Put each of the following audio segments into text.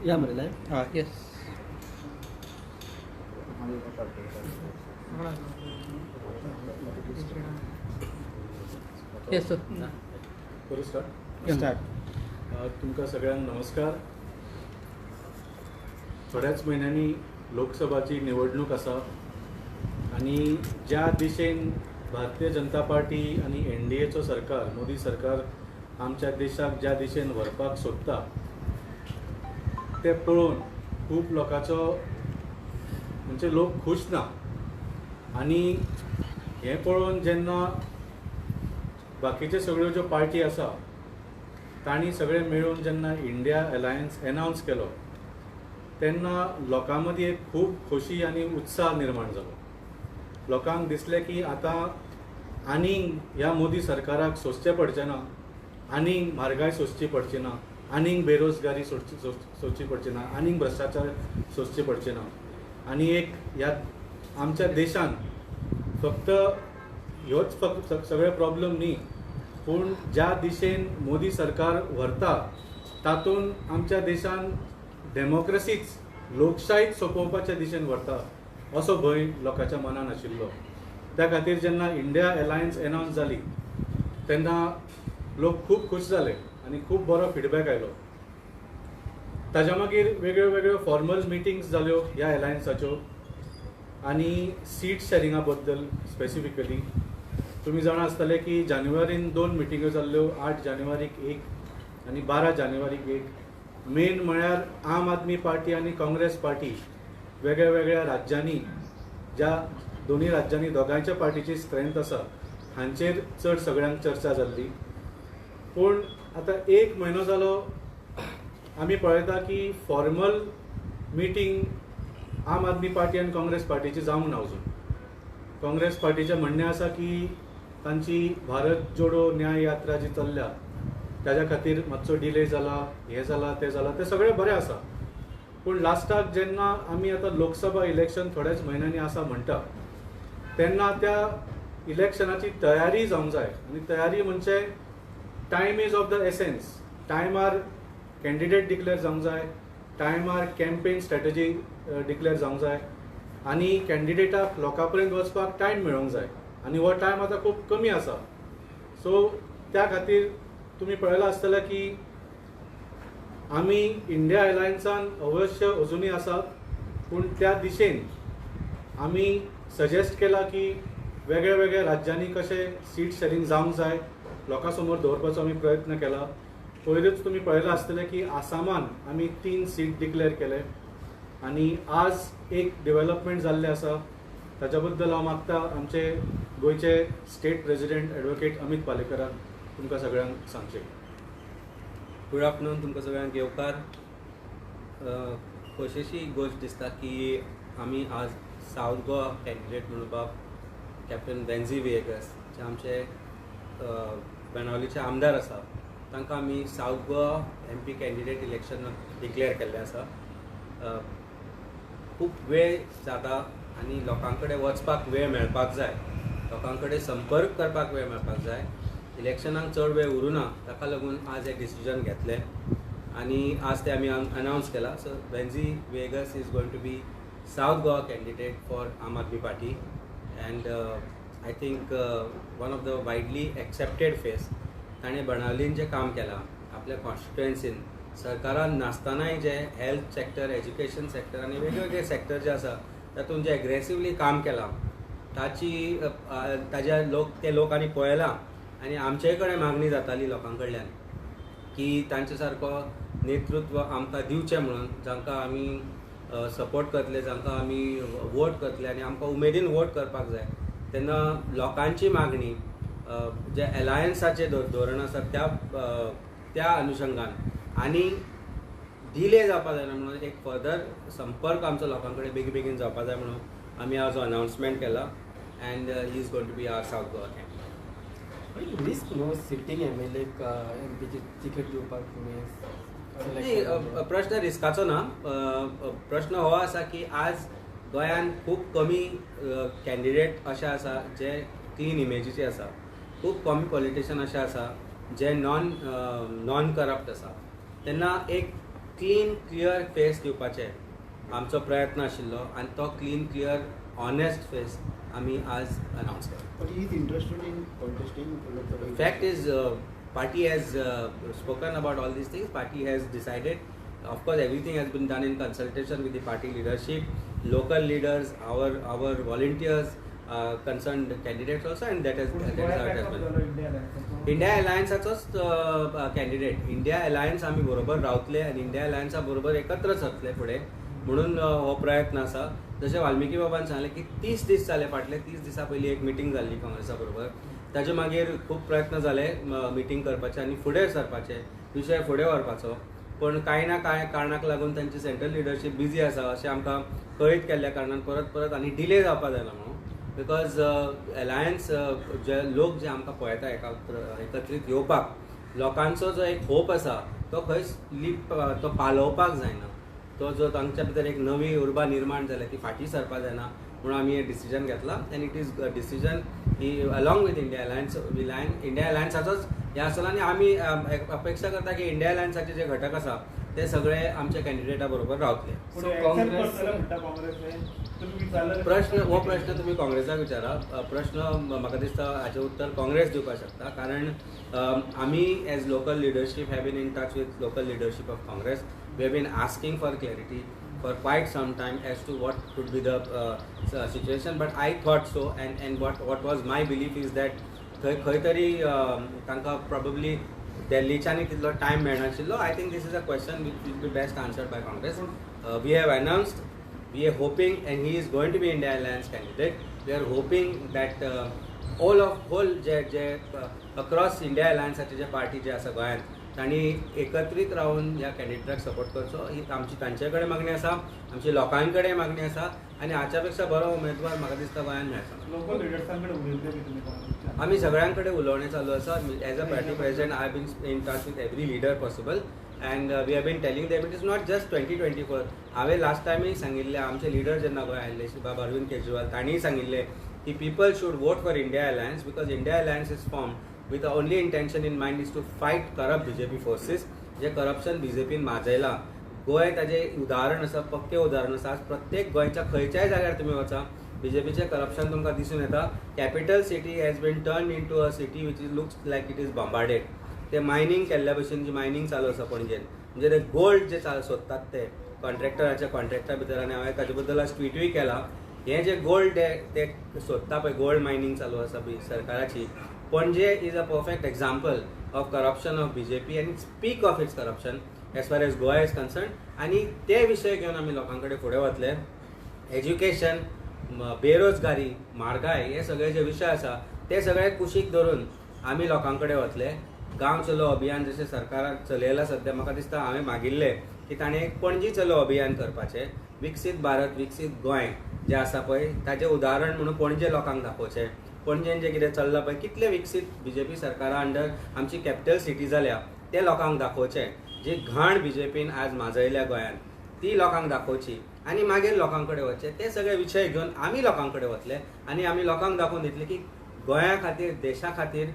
या मरे live yes yes करू स्टार्ट. स्टार्ट. तुमकां सगळ्यांक नमस्कार. थोड्याच महिन्यांनी लोकसभाची निवडणूक आसा आणि ज्या दिशेन भारतीय जनता पार्टी आणि NDAचो सरकार, मोदी सरकार आमच्या देशाक ज्या दिशेन व्हरपाक सोदता ते पळोवन खूब लोकांचो म्हणजे लोक खूश ना. आणि हें पळोवन जेन्ना बाकीचे सगळ्यो ज्यो पार्टी आसा तांणी सगळे मेळून जेन्ना इंडिया अलायन्स अनावन्स केलो तेन्ना लोकां मदीं एक खूब खोशी आनी उत्साह निर्माण जालो. लोकांक दिसलें की आतां आनीक ह्या मोदी सरकाराक सोंसचें पडचें ना, आनीक म्हारगाय सोंसची पडची ना, आनीक बेरोजगारी सोंसची पडची ना, आनीक भ्रश्टाचार सोंसचे पडचे ना. आनी एक ह्या आमच्या देशान फक्त ह्योच फक्त सगळे प्रॉब्लेम न्ही, पूण ज्या दिशेन मोदी सरकार व्हरता तातून आमच्या देशान डेमोक्रेसीच, लोकशाहीच सोंपोवपाच्या दिशेन व्हरता असो भंय लोकांच्या मनान आशिल्लो. त्या खातीर जेन्ना इंडिया अलायन्स अनावन्स जाली तेन्ना लोक खूब खूश जाले आनी खूब बरो फीडबॅक आयलो. ताज्या मागीर वेगळ्यो वेगळ्यो फॉर्मल मिटिंग्स जाल्यो ह्या अलायन्साच्यो आनी सीट शेरिंगा बद्दल स्पेसिफिकली. तुमी जाणा आसतले की जानेवारीन 2 मिटिंग्यो जाल्ल्यो, 8 जानेवारीक 1 आनी 12 जानेवारीक 1. मेन म्हळ्यार आम आदमी पार्टी आनी काँग्रेस पार्टी वेगळ्या वेगळ्या राज्यांनी, ज्या दोन्ही राज्यांनी दोगांयच्या पार्टीची स्ट्रेंथ आसा हांचेर चड सगळ्यांक चर्चा जाल्ली. पूण आतां 1 म्हयनो जालो आमी पळयता की फॉर्मल मिटींग आम आदमी पार्टी आनी काँग्रेस पार्टीची जावंक ना अजून. काँग्रेस पार्टीचें म्हणणें आसा की तांची भारत जोडो न्याय यात्रा जी चल्ल्या ताज्या खातीर मातसो डिले जाला, हें जाला तें जाला, तें सगळें बरें आसा. पूण लास्टाक जेन्ना आमी आतां लोकसभा इलेक्शन थोड्याच म्हयन्यांनी आसा म्हणटा तेन्ना त्या इलेक्शनाची तयारी जावंक जाय. आनी तयारी म्हणजे time is of the essence. टायमार कॅन्डिडेट डिक्लेअर जावंक जाय, टायमार कॅम्पेन स्ट्रॅटेजी डिक्लेअर जावंक जाय आनी कॅन्डिडेटाक लोकां पर्यंत वचपाक टायम मेळोंक जाय. आनी हो टायम आतां खूब कमी आसा. सो त्या खातीर तुमी पळयलां आसतलें की आमी इंडिया अलायन्सान अवश्य अजुनूय आसात, पूण त्या दिशेन आमी सजेस्ट केला की वेगळ्या वेगळ्या राज्यांनी कशें सीट शेरिंग जावंक जाय लोकां समोर दवरपाचो आमी प्रयत्न केला. पयलींच तुमी पळयलां आसतलें की आसामान आमी 3 सीट डिक्लेअर केले आनी आज एक डेव्हलपमेंट जाल्लें आसा. ताच्या बद्दल हांव मागता आमचे गोंयचे स्टेट प्रेसिडेंट एडवोकेट अमित पालेकराक तुमकां सगळ्यांक सांगचें. गुड आफ्टरनून तुमकां सगळ्यांक येवकार. खोशेची गोश्ट दिसता की आमी आज सावथ गोवा कॅन्डिडेट म्हणपाक कॅप्टन बेन्झी विएगस जे आमचे बेनावलीचे आमदार आसा तांकां आमी south Goa MP candidate election declare केल्लें आसा. खूब वेळ जाता आनी लोकां कडेन वचपाक वेळ मेळपाक जाय, लोकां कडेन संपर्क करपाक वेळ मेळपाक जाय. इलेक्शनाक चड वेळ उरूना, ताका लागून आज एक डिसिजन घेतलें आनी आज ते आमी अनावन्स केला. So Venzy Viegas is going to be South Goa candidate for Aam Aadmi party and I think one of the widely accepted face. ताणें बेनावलीन जें काम केलां आपल्या कॉन्स्टिट्युएन्सीन, सरकारान नासतनाय जे हेल्थ सॅक्टर, एज्युकेशन सॅक्टर आनी वेगवेगळे सॅक्टर जे आसा तातूंत जे एग्रेसिवली काम केलां ताच्या ते लोकांनी पळयलां. आनी आमचे कडेन मागणी जाताली लोकां कडल्यान की तांचे सारको नेतृत्व आमकां दिवचें म्हणून, जांकां आमी सपोर्ट करतले, जांकां आमी वोट करतले आनी आमकां उमेदीन वोट करपाक जाय. तेन्ना लोकांची मागणी जे अलायन्साचें धोरण आसा त्या अनुशंगान आनी डिले जावपा जायना म्हणून एक फर्दर संपर्क आमचो लोकां कडेन बेगीन जावपा जाय म्हणून आमी आज अनावन्समेंट केला and he is going to be our South Goa candidate. Risk no sitting MLA MPची तिकेट दिवपाक प्रश्न रिस्काचो ना. प्रश्न हो आसा की आज गोंयान खूब कमी कॅन्डिडेट अशे आसा जे क्लीन इमेजीचे आसा. खूब कमी पॉलिटिशियन अशे आसा जे नॉन करप्ट आसा. तेन्ना एक क्लीन क्लियर फेस दिवपाचे आमचो प्रयत्न आशिल्लो आनी तो क्लीन क्लियर ऑनेस्ट फेस आमी आज अनावन्स केलो. But he is interested in contesting Lok Sabha. Fact is, party has spoken about all these things. Party has decided. Of course, everything has been done in consultation with the party leadership, local leaders, our volunteers, concerned candidates also, and that is how it has been. India Alliance candidate India alliance आमी बरोबर रावतले आनी India अलायन्सा बरोबर एकत्र सरतले फुडें म्हणून हो प्रयत्न आसा. जशें वाल्मिकी बाबान सांगलें की 30 दीस जाले, फाटले 30 दिसा पयलीं एक मिटींग जाल्ली काँग्रेसा बरोबर. ताचे मागीर खूब प्रयत्न जाले मिटींग करपाचे आनी फुडें सरपाचे, विशय फुडें व्हरपाचो. पण कांय ना कांय कारणाक लागून तांची सेंट्रल लिडरशीप बिजी आसा अशें आमकां कळीत केल्ल्या कारणान परत परत आनी डिले जावपाक जायना म्हणून. बिकॉज अलायन्स जे लोक जे आमकां पळयता एकत्रीत येवपाक, लोकांचो जो एक होप आसा तो खंय तो पालोवपाक जायना. तो जो तांच्या भितर एक नवी उर्बा निर्माण जाल्या ती फाटीं सरपाक जायना म्हणून आमी हे डिसिजन घेतला. एंड इट इज डिसिजन ही along with India alliance. India अलायन्साचोच हे आसलो आनी आमी अपेक्षा करता की इंडिया अलायन्साचे जे घटक आसा ते सगळे आमच्या कॅन्डिडेटा बरोबर रावतले. हो प्रश्न तुम्ही काँग्रेसाक विचारा. प्रश्न म्हाका दिसता हाचें उत्तर काँग्रेस दिवपाक शकता, कारण आमी as local leadership have been in touch with local leadership of Congress. We have been asking for clarity for quite some time as to what could be the situation, but I thought so, and what was my belief is that खंय तरी तांकां probably दिल्लीच्यानी तितलो time मेळनाशिल्लो. I think this is a question which will be best answered by Congress. We have announced, we are hoping, and he is going to be India Alliance candidate. We are hoping that whole जे across India Alliance जे party जे आसा गोंयांत तांणी एकत्रीत रावन ह्या कॅन्डिडेटाक support करचो ही आमची तांचे कडेन मागणी आसा, आमची लोकां कडेन मागणी आसा. आनी हाच्या पेक्षा बरो उमेदवार म्हाका दिसता गोंयांत मेळटा. आमी सगळ्यां कडेन उलोवणें चालू आसा. As a party president I have been in touch with every leader possible, and we have been telling them it is not just 2024. हांवें लास्ट टायमूय सांगिल्लें, आमचे लिडर जेन्ना गोंयांत आयिल्ले श्री बाबा अरविंद केजरीवाल तांणीय सांगिल्लें की people should vote for India alliance because India alliance is form with the only intention in mind is to fight corrupt BJP forces. जे करप्शन बीजेपीन माजयलां गोंय ताजें उदाहरण आसा, पक्के उदाहरण आसा. आज प्रत्येक गोंयच्या खंयच्याय जाग्यार तुमी वचा बीजेपीचें करप्शन तुमकां दिसून येता. Capital city has been turn in to a city which is looks like it is bombarded. ते मायनींग केल्ल्या भशेन जी मायनींग चालू आसा पणजेन, म्हणजे ते गोल्ड जे सोदतात ते कॉन्ट्रॅक्टरा भितर. आनी हांवें ताजे बद्दल आज ट्विटूय केला. हे जे गोल्ड ते सोदता पळय, गोल्ड मायनींग चालू आसा सरकाराची, पणजे is a perfect example of corruption of BJP end speak of its corruption age far age Goa is concern. आनी ते विशय घेवन आमी लोकां कडेन फुडें वतले. एज्युकेशन, बेरोजगारी, म्हारगाय हे सगळे जे विशय आसा ते सगळे कुशीक धरून आमी लोकां कडेन वतले. गांव चलो अभियान जशें सरकारान चलयलां सद्या, म्हाका दिसता हांवें मागिल्लें की ताणें एक पणजी चलो अभियान करपाचें. विकसीत भारत विकसीत गोंय जें आसा पळय ताचें उदाहरण म्हणून पणजे लोकांक दाखोवचें. पणजेन जें कितें चल्लां पळय, कितले विकसीत बीजेपी सरकारा अंडर आमची कॅपिटल सिटी जाल्या ते लोकांक दाखोवचें. जी घाण बीजेपीन आज माजयल्या गोंयांत ती लोकांक दाखोवची आनी मागीर लोकां कडेन वचचें. ते सगळे विशय घेवन आमी लोकां कडेन वतले आनी आमी लोकांक दाखोवन दितले की गोंया खातीर, देशा खातीर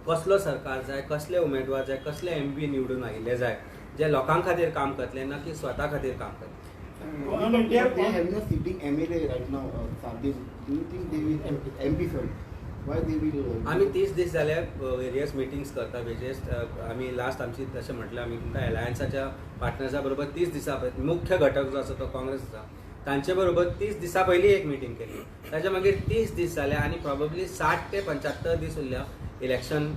कसलो सरकार जाय, कसले उमेदवार जाय, कसले MP निवडून आयिल्ले जाय जे लोकां खातीर काम करतले, ना की स्वता खातीर काम करतले. They are having a sitting MLA right now. Do you think they will MP? Sorry, why they will? आमी 30 दीस जाले वेरियस मिटिंग्स करता. वेरियस आमी लास्ट आमची तशें म्हटलें आमी तुमकां अलायन्साच्या पार्टनर्सा बरोबर 30 दिसा पयलीं मुख्य घटक जो आसा तो काँग्रेस आसा तांचे बरोबर 30 दिसा पयलीं एक मिटींग केली. ताच्या मागीर 30 दीस जाले आनी प्रॉबेबली 60 ते 75 दीस उरल्या इलेक्शन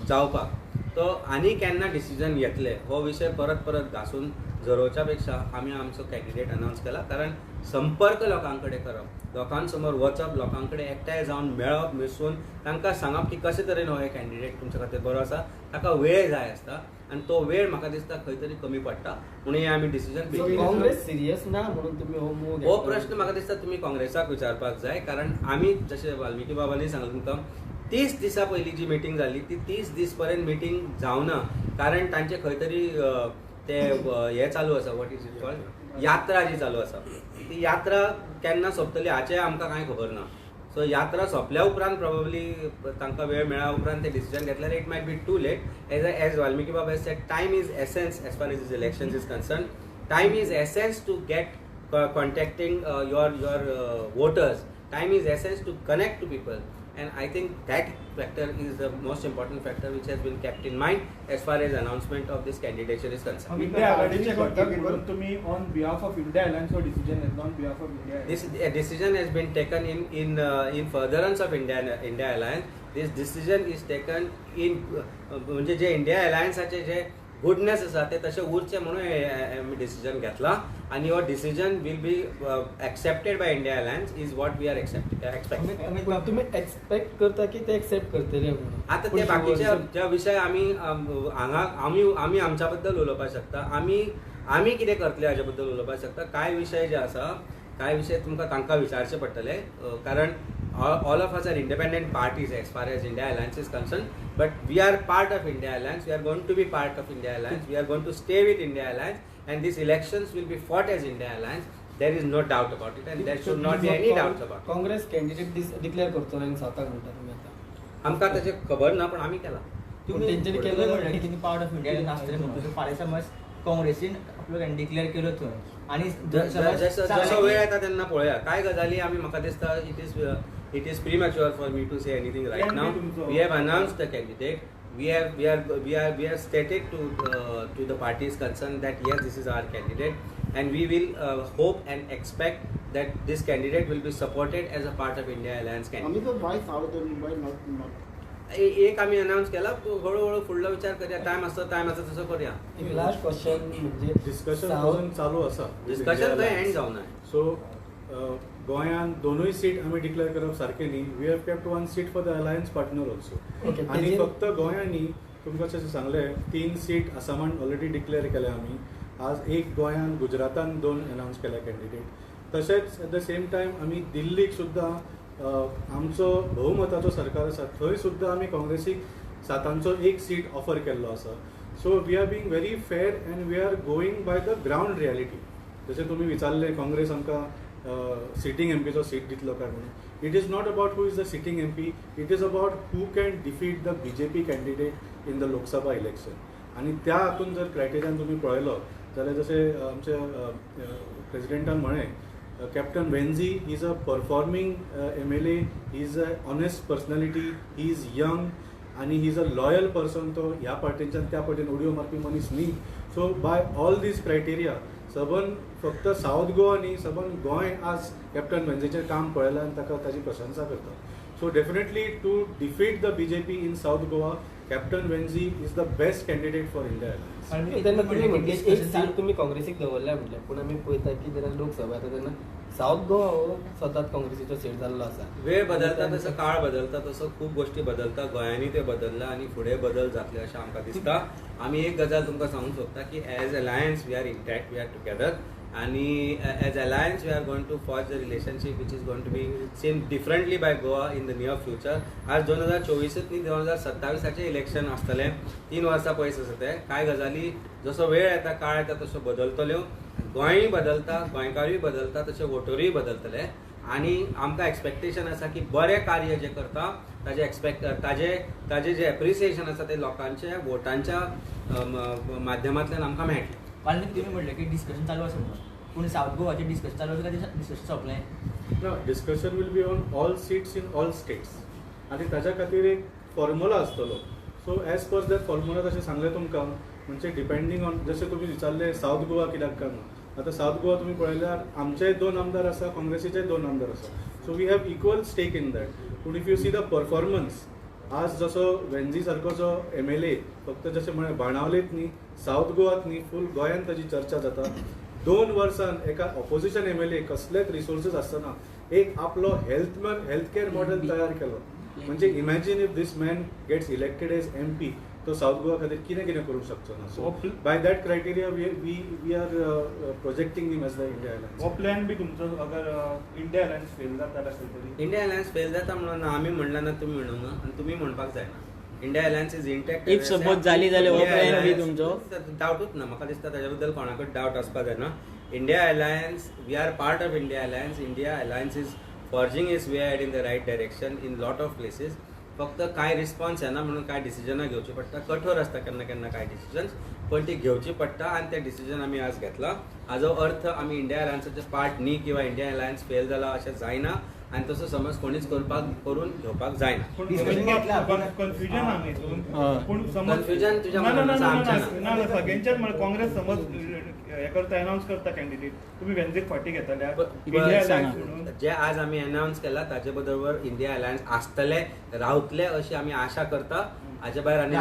जावपाक. तो आनी केन्ना डिसिजन घेतले हो विशय परत परत घासून झरोवच्या पेक्षा आमी आमचो कॅन्डिडेट अनावन्स केला. कारण संपर्क लोकां कडेन करप, लोकां समोर वचप, लोकां कडेन एकठांय जावन मेळप, मिसळून तांकां सांगप की कशे तरेन हो एक कॅन्डिडेट तुमचे खातीर बरो आसा. ताका वेळ जाय आसता आनी तो वेळ म्हाका दिसता खंय तरी कमी पडटा म्हणून हे आमी डिसिजन. काँग्रेस सिरियस ना म्हणून तुमी हो मूव हो प्रश्न म्हाका दिसता तुमी काँग्रेसाक विचारपाक जाय. कारण आमी जशें वाल्मिकी बाबांनी सांगलें तुमकां 30 दिसा पयलीं जी मिटींग जाल्ली ती 30 दीस पर्यंत मिटींग जावना. कारण तांचे खंय तरी ते हे चालू आसा, वॉट इज इट कॉल्ड, यात्रा जी चालू आसा. ती यात्रा केन्ना सोंपतली हाचें आमकां कांय खबर ना. सो यात्रा सोंपल्या उपरांत प्रोबेबली तांकां वेळ मेळ्ळा उपरांत ते डिसिजन घेतल्यार it might be too late as Valmiki Baba said time is essence as far as this elections is concern time is essence to get contacting your voters. Time is essence to connect to people, and I think that factor is the most important factor which has been kept in mind as far as announcement of this candidature is concerned. India आघाडीचे घटक म्हणून तुम्ही on behalf of India alliance decision घेतला on behalf of India. This decision has been taken in furtherance of India Alliance. This decision is taken in म्हणजे जे India अलायन्साचे जे goodness आसा ते तशें उरचे म्हणून डिसिजन घेतला आनी हो decision will be accepted by India alliance is what we are expecting. तुम्ही एक्सपेक्ट करता की ते एक्सेप्ट करतले म्हणून? आता ते बाकीचे ज्या विशय आमी हांगा आमी आमच्या बद्दल उलोवपाक शकता, आमी कितें करतले हाजे बद्दल उलोवपाक शकता. कांय विशय जे आसा कांय विशय तुमकां तांकां विचारचे पडटले कारण all of us are independent parties as far as India Alliance is concerned, but we are part of India Alliance. We are going to be part of India Alliance. We are going to stay with India Alliance, and these elections will be fought as India Alliance. There is no doubt about it, and there should not be any doubts about it. Congress candidate declare करतो आणि साताक म्हणटा तुम्ही आता. आमकां ताचे खबर ना, पण आमी केला. तेंच्यांनी केलं म्हणल्यार की पार्ट ऑफ इंडिया आसतलें म्हणून फाल्यां समज काँग्रेसीन आपलो डिक्लेअर केलो थंय आनी जसो वेळ येता तेन्ना पळया. कांय गजाली आमी म्हाका दिसता it is premature for me to say anything right now. We have announced the candidate. We have stated to the parties concerned that yes, this is our candidate, and we will hope and expect that this candidate will be supported as a part of India Alliance candidate. आम्ही why South and why not? एक आम्ही announce केला, हळूहळू फुडलो विचार करूया. Time आसता तसं करूया. एक लास्ट क्वेश्चन म्हणजे डिस्कशन अजून चालू आसा. डिस्कशन थंय एंड जावना. सो गोंयांत दोनूय सीट आमी डिक्लेअर करप सारकें न्ही. We have kept one seat for the alliance partner also. आनी फक्त गोंयांत न्ही, तुमकां जशें सांगलें 3 सीट आसामान ऑलरेडी डिक्लेअर केल्या आमी. आज एक गोंयांत, गुजरातान 2 अनाउन्स केल्या कॅन्डिडेट. तशेंच एट द सेम टायम आमी दिल्लीक सुद्दां आमचो भोवमताचो सरकार आसा, थंय सुद्दां आमी काँग्रेसीक 7 एक सीट ऑफर केल्लो आसा. So we are being very fair and we are going by the ground reality. जशें तुमी विचारलें काँग्रेस आमकां सिटींग एमपीचो सीट दितलो काय म्हणून. It is not about who is the sitting MP, it is about who can defeat the BJP candidate in the Lok Sabha election. आनी त्या हातून जर क्रायटेरियान तुमी पळयलो जाल्यार जशें आमच्या प्रेसिडेंटान म्हळें, captain Venzy is a performing MLA, he is a honest personality, he is young आणि he is a loyal person. तो ह्या पार्टीच्यान त्या पार्टीन उडयो मारपी मनीस न्ही. So by all these criteria सबन फक्त साऊथ गोवा न्ही, सबन गोंय आज कॅप्टन वेन्झीचें काम पळयलां आनी ताका ताची प्रशंसा करता. So definitely to defeat the BJP in South Goa, captain Venzy is the best candidate for India alliance. तेन्ना तुमी म्हणजे एक सीट तुमी काँग्रेसीक दवरल्या म्हटलें, पूण आमी पळयता की जेन्ना लोकसभा येता तेन्ना साऊथ गोवा हो सतत काँग्रेसीचो सीट जाल्लो आसा. वेळ बदलता तसो, काळ बदलता तसो खूब गोष्टी बदलता. गोंयांनी ते बदलला आनी फुडें बदल जातले अशें आमकां दिसता. आमी एक गजाल तुमकां सांगूंक सोदता की as alliance we are intact, we are together, आणि as alliance we are going to forge the relationship which is going to be seen differently by Goa in the near future. आज 2024 न्ही, 2027 इलेक्शन आसतलें. 3 वर्सां पयस आसा ते. कांय गजाली जसो वेळ येता, काळ येता तसो बदलतल्यो. गोंयय बदलता, गोंयकारूय बदलता, तशे वोटरूय बदलतले. आनी आमकां एक्सपेक्टेशन आसा की बरें कार्य जें करता ताजें जें एप्रिसिएशन आसा ते लोकांच्या वोटांच्या माध्यमांतल्यान आमकां मेळटलें. वाल्मिकी तुम्ही म्हटलं की डिस्कशन चालू आसा म्हणून, पूण साऊथ गोवाचें डिस्कशन चालू आसा काय डिस्कशन सोंपलें? No, discussion will be on all seats in all states. आणि ताच्या खातीर एक फॉर्म्युला आसतलो. So as per that formula तशें सांगलें तुमकां, म्हणजे डिपेंडींग ऑन जशें तुमी विचारलें साऊथ गोवा कित्याक काय म्हणून. आतां साऊथ गोवा तुमी पळयल्यार आमचेय 2 आमदार आसा, काँग्रेसीचे 2 आमदार आसा. So we have equal stake in that. पूण if you see the performance, आज जसो वेन्झी सारको जो MLA फक्त जशें म्हळें बाणावलेत न्ही, साऊथ गोवात न्ही, फूल गोंयांत ताची चर्चा जाता. 2 वर्सान एका ऑपोजिशन MLA कसलेच रिसोर्सीस आसतना एक आपलो हेल्थ केअर मॉडेल तयार केलो. म्हणजे imagine if this man gets elected as MP, तो साऊथ गोवा खातीर कितें करूंक शकचो ना. So by that criteria we are projecting him as the India alliance. हो प्लॅन बी तुमचो अगर इंडिया अलायन्स फेल जाता आसत तरी? इंडिया अलायन्स फेल जाता म्हणून आमी म्हणला ना, तुमी म्हणूंक ना, आनी तुमी म्हणपाक जायना. India alliance is intact. If suppose जाली जाल्यार हो प्लॅन बी तुमचो? डावटूच ना. म्हाका दिसता ताज्या बद्दल कोणाकूच डावट आसपाक जायना. India alliance, we are part of India alliance. India alliance is forging is way ahead in the right direction in lot of places. फक्त काय रिस्पॉन्स येना म्हणून काय डिसिजनां घेवची पडटा. कठोर आसता केन्ना केन्ना काय डिसिजन्स, पण ती घेवची पडटा आनी ते डिसिजन आमी आज घेतला. हाजो अर्थ आमी इंडिया अलायन्साचे पार्ट न्ही किंवा इंडिया अलायन्स फेल जाला अशें जायना आनी तसो समज कोणीच करून घेवपाक जायना. कन्फ्युजन आहा हितून. पूण समज कन्फ्युजन तुज्या ना ना मनान ना आसा, ना आमच्या ना. ना सगळ्यांच्याच म्हण काँग्रेस समज हे करता अनाउन्स करता कॅन्डिडेट, तुम्ही वेंचणूक फाटी घेतल्या इंडिया अलायन्स म्हणून. जे आज आमी अनाउन्स केला ताजे बरोबर इंडिया अलायन्स आसतले रावतले अशी आमी आशा करता. हाजे भायर आनी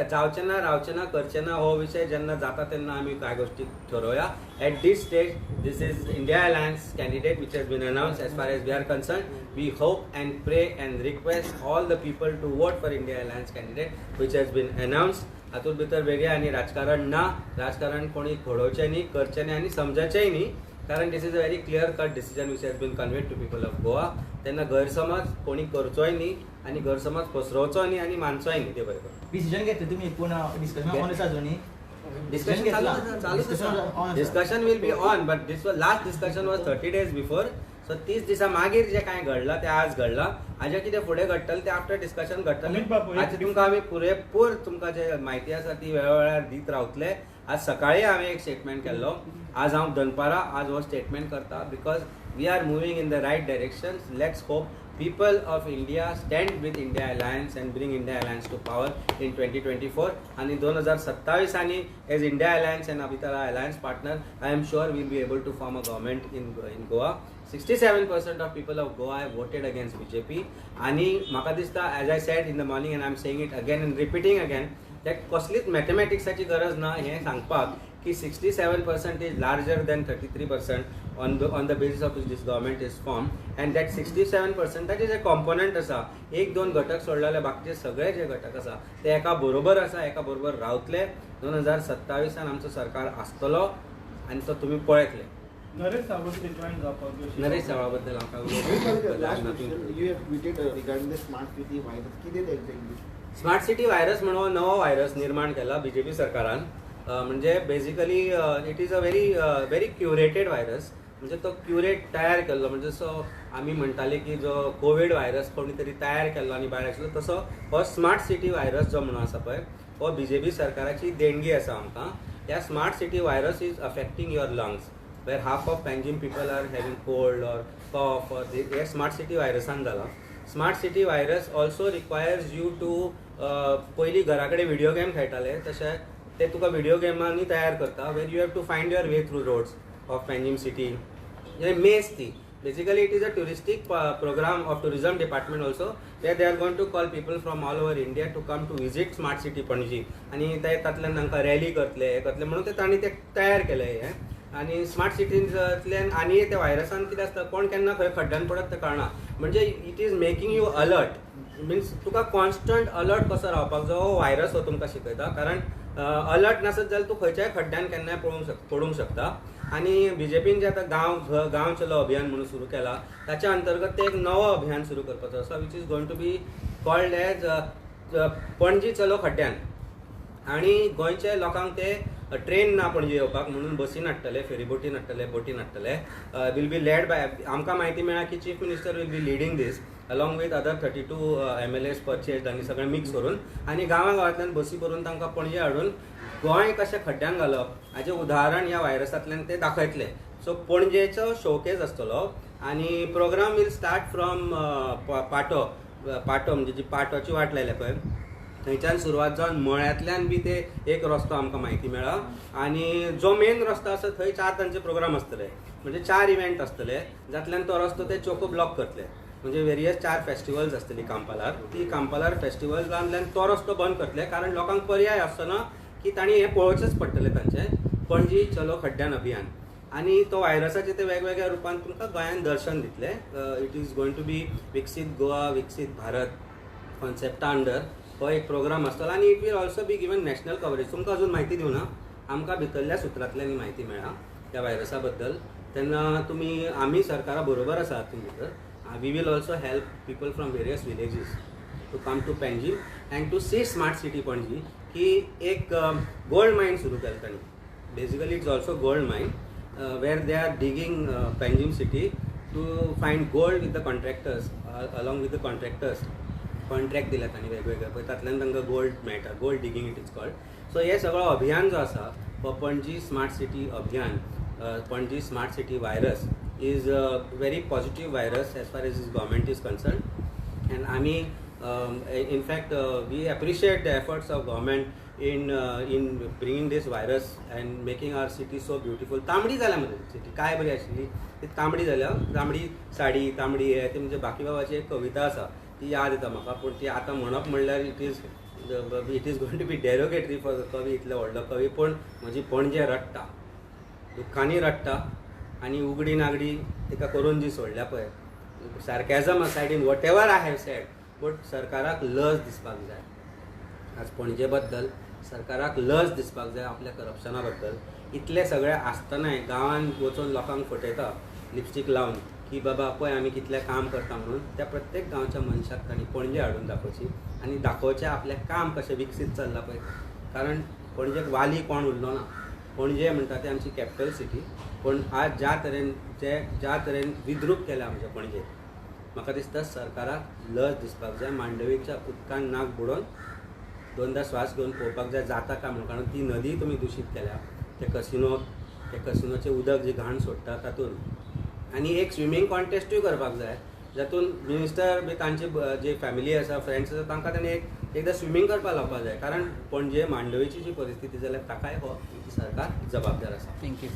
जावचे ना रावचे ना करचे ना हो विशय जेन्ना जाता तेन्ना आमी काय गोष्टी ठरोवया. At this stage this is India alliance candidate which has been announced. As far as we are concerned, we hope and pray and request all the people to vote for India Alliance candidate which has been announced. हातूंत भितर वेगळें आनी राजकारण ना. राजकारण कोणी घडोवचें न्ही, करचें न्ही आनी समजचेंय न्ही, कारण this is a very clear cut decision which has been conveyed to people of Goa. तेन्ना गैरसमज कोणी करचोय न्ही आनी गैरसमज पसरोवचो न्ही आनी मानचोय न्ही. ते बरोबर डिसिजन घेतले तुम्ही पूण डिस्कशन ऑन आसा अजून. Discussion will be on, but this last discussion was 30 days before. So 30 दिसा मागीर जे काय घडलां ते आज घडलां. हाजे कितें फुडें घडटलें ते आफ्टर डिस्कशन घडटलें. हाची तुमकां आमी पुरेपूर तुमकां जे म्हायती आसा ती वेळोवेळार दीत रावतले. आज सकाळी हांवें एक स्टेटमेंट केल्लो. आज हांव दनपारां आज हो स्टेटमेंट करता because we are moving in the right direction. Let's hope people of India stand with India Alliance and bring India Alliance to power in 2024. And in 2027 as India Alliance and Abhitara Alliance partner, I am sure we will be able to form a government in Goa. 67% of people of Goa have voted against BJP. आणि म्हाका दिसता, as I said in the morning and I am saying it again and repeating again, that कसलीच मॅथमॅटिक्साची गरज ना हें सांगपाक की 67% is larger than 33% on the basis of which this government is formed, and that 67% that is a component आसा. एक दोन घटक सोडलेले बाकीचे सगळे जे घटक आसा ते एका बरोबर आसा, एका बरोबर रावतले. 2027 आमचो सरकार आसतलो आनी तो तुमी पळयतले. नरेश सावंत जॉईन जावपाक. नरेश सावळा बद्दल You have tweeted regarding the smart city virus. कितें तें exactly? स्मार्ट सिटी व्हायरस म्हणून नवो व्हायरस निर्माण केला बीजेपी सरकारान. म्हणजे basically it is a very curated virus. म्हणजे तो क्युरेट तयार केल्लो, म्हणजे सो आमी म्हणटाले की जो कोविड व्हायरस कोणी तरी तयार केल्लो आनी भायर आशिल्लो, तसो हो स्मार्ट सिटी व्हायरस जो म्हणून आसा पळय हो बीजेपी सरकाराची देणगी आसा आमकां. ह्या smart city virus is affecting your lungs where half of Panjim people are having cold or cough ऑर हे स्मार्ट सिटी व्हायरसान जाला. Smart city virus also requires you to पयलीं घरा कडेन व्हिडिओ गेम खेळटाले तशें ते तुका व्हिडिओ गेमांनी तयार करता where you have to find your way through roads of Panjim city. मेज ती basically it is a touristic programme of tourism department also where they are going to call people from all over India to come to visit smart city Panaji. आनी ते तातूंतल्यान तांकां rally करतले हे करतले म्हणून ते तांणी ते तयार केलें हें. आनी स्मार्ट सिटींतल्यान आनी त्या व्हायरसान कितें आसता कोण केन्ना खंय खड्ड्यान पडत तें कळना. म्हणजे it is making you alert. Means Tuka constant alert कसो रावपाक जाय हो व्हायरस हो तुमकां शिकयता. कारण अलर्ट नासत जाल्यार तूं खंयच्याय खड्ड्यान केन्नाय पडूंक शकता. आनी बीजेपीन जे आतां गांव चलो अभियान म्हणून सुरू केला ताच्या अंतर्गत ते एक नवो अभियान सुरू करपाचो आसा which is going to be called as Panaji चलो खड्ड्यान. आनी गोंयचे लोकांक ते ट्रेन ना पणजे येवपाक म्हणून बसीन हाडटले, फेरीबोटीन हाडटले, बोटीन हाडटले. वील बी लेड बाय, आमकां म्हायती मेळ्ळा की chief minister will be leading this along with other 32 MLAs purchase आनी सगळें मिक्स करून आनी गांवांतल्यान बसी भरून तांकां पणजे हाडून गोंय कशें खड्ड्यान घालप हाचें उदाहरण ह्या व्हायरसांतल्यान ते दाखयतले. सो पणजेचो शोकेस आसतलो आनी प्रोग्राम वील स्टार्ट फ्रॉम पाटो म्हणजे जी पाटोची वाट लायल्या पळय थंयच्यान सुरवात जावन मळ्यांतल्यान बी ते एक रस्तो आमकां म्हायती मेळ्ळा. आनी जो मेन रस्तो आसा थंय 4 तांचे प्रोग्राम आसतले, म्हणजे 4 इव्हेंट आसतले जातल्यान तो रस्तो ते चोको ब्लॉक करतले. म्हणजे वेरियस 4 फेस्टिवल्स आसतली कांपालार. ती कांपालार फेस्टिवलांतल्यान तो रस्तो बंद करतले कारण लोकांक पर्याय आसतना की तांणी हें पळोवचेंच पडटलें तांचें पणजी चलो खड्ड्यान अभियान. आनी तो व्हायरसाचे ते वेगवेगळ्या रुपान तुमकां गोंयान दर्शन दितले. इट इज गोइंग टू बी विकसीत गोवा विकसीत भारत कॉन्सेप्टा अंडर हो एक प्रोग्राम आसतलो. आनी it will also be given national coverage. तुमकां अजून म्हायती दिवना, आमकां भितरल्या सुत्रांतल्यान ही म्हायती मेळ्ळा त्या व्हायरसा बद्दल. तेन्ना आमी सरकारा बरोबर आसा हातूंत भितर. We will also help people from various villages to come to Panjim and to see smart city Panaji. की एक गोल्ड मायन सुरू केला तांणी. Basically it's also gold mine. where they are digging Panjim city to find gold with the contractors, along with the contractors. Contract दिल्यात आनी वेगवेगळे पळय तातूंतल्यान तांकां गोल्ड मेळटा, gold digging it is called. So हे सगळो अभियान जो आसा हो पणजी स्मार्ट सिटी अभियान, Panaji smart city virus is a very positive virus age far age government is concern. And आमी in fact we appreciate the efforts of government in bringing this virus and making our city so beautiful. तांबडी जाल्या मरे city, काय बरी आशिल्ली ती तांबडी जाल्या. तांबडी साडी, तांबडी हे ती म्हणजे बाकी बाबाची एक कविता आसा ती याद येता म्हाका, पूण ती आतां म्हणप म्हणल्यार it is going to be derogatory for the kavi, इतलो व्हडलो कवी. पूण म्हजी पणजे रडटा, दुख्खांनी रडटा आनी उगडी नागडी तिका करून जी सोडल्या पळय, sarcasm aside in whatever I have said, but सरकाराक लज दिसपाक जाय. आज पणजे बद्दल सरकाराक लज दिसपाक जाय आपल्या करप्शना बद्दल. इतले सगळे आसतनाय गांवांत वचून लोकांक फटयता लिपस्टीक लावन की बाबा पळय आमी कितलें काम करता म्हणून. त्या प्रत्येक गांवच्या मनशाक तांणी पणजे हाडून दाखोवची आनी दाखोवचें आपलें काम कशें विकसीत चल्लां पळय. कारण पणजेक वाली कोण उरलो ना. पणजे म्हणटा ते आमची कॅपिटल सिटी, पूण आज ज्या तरेन विद्रूप केल्या आमच्या पणजेक, म्हाका दिसता सरकाराक लज दिसपाक जाय. मांडवीच्या उदकान नाक बुडोवन दोनदा श्वास घेवन पळोवपाक जाय जाता काय म्हणून. कारण ती नदी तुमी दुशीत केल्या, ते कसिनोचें उदक जी घाण सोडटा तातूंत. आनी एक स्विमींग कॉन्टेस्टूय करपाक जाय जातून मिनिस्टर बी तांची जे फॅमिली आसा, फ्रेंड्स आसा, तांकां ताणें एकदां स्विमींग करपाक लावपाक जाय. कारण पणजे मांडवीची जी परिस्थिती जाल्यार ताकाय हो सरकार जबाबदार आसा. थँक्यू.